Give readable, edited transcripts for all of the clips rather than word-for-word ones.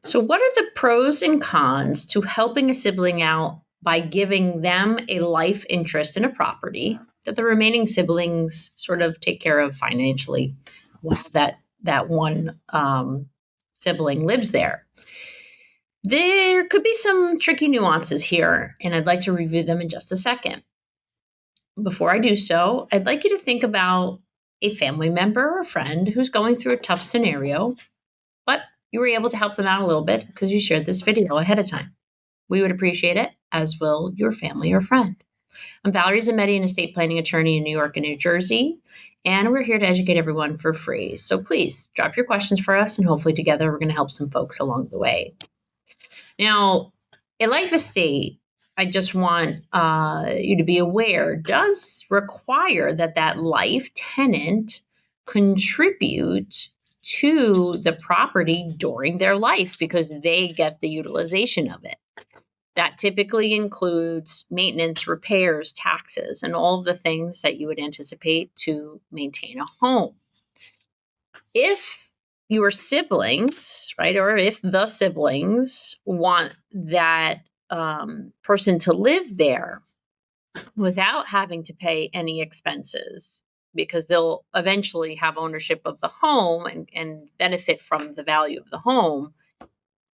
So what are the pros and cons to helping a sibling out by giving them a life interest in a property that the remaining siblings sort of take care of financially while that one sibling lives there? There could be some tricky nuances here, and I'd like to review them in just a second. Before I do so, I'd like you to think about a family member or a friend who's going through a tough scenario, but you were able to help them out a little bit because you shared this video ahead of time. We would appreciate it, as will your family or friend. I'm Valerie Zammitti, an estate planning attorney in New York and New Jersey, and we're here to educate everyone for free. So please drop your questions for us, and hopefully together we're going to help some folks along the way. Now, a life estate, I just want you to be aware, does require that life tenant contribute to the property during their life because they get the utilization of it. That typically includes maintenance, repairs, taxes, and all of the things that you would anticipate to maintain a home. If your siblings, right, or if the siblings want that person to live there without having to pay any expenses, because they'll eventually have ownership of the home and benefit from the value of the home,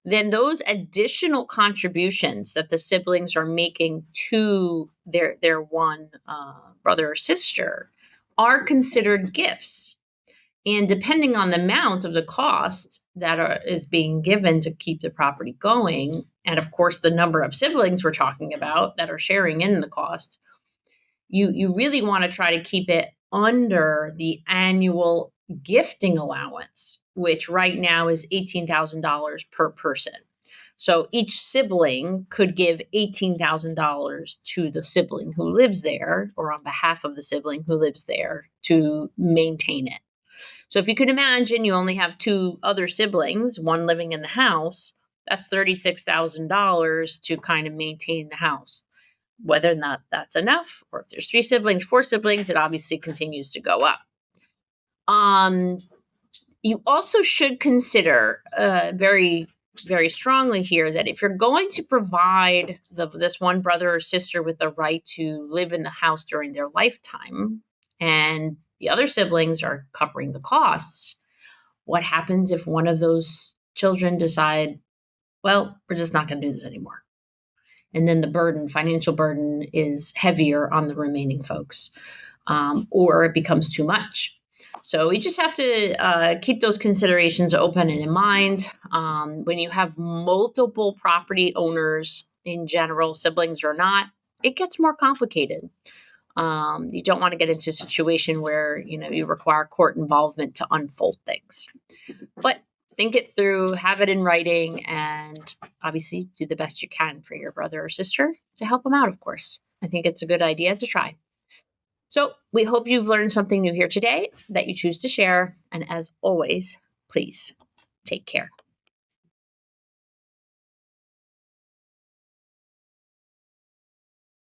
then those additional contributions that the siblings are making to their one brother or sister are considered gifts. And depending on the amount of the cost that is being given to keep the property going, and of course the number of siblings we're talking about that are sharing in the cost, you really want to try to keep it under the annual gifting allowance, which right now is $18,000 per person. So each sibling could give $18,000 to the sibling who lives there, or on behalf of the sibling who lives there, to maintain it. So if you can imagine you only have two other siblings, one living in the house, that's $36,000 to kind of maintain the house. Whether or not that's enough, or if there's 3 siblings, 4 siblings, it obviously continues to go up. You also should consider very, very strongly here that if you're going to provide this one brother or sister with the right to live in the house during their lifetime, and the other siblings are covering the costs, what happens if one of those children decide, well, we're just not going to do this anymore? And then the financial burden is heavier on the remaining folks, or it becomes too much. So we just have to keep those considerations open and in mind. When you have multiple property owners in general, siblings or not, it gets more complicated. You don't want to get into a situation where you require court involvement to unfold things. But think it through, have it in writing, and obviously do the best you can for your brother or sister to help them out, of course. I think it's a good idea to try. So we hope you've learned something new here today that you choose to share. And as always, please take care.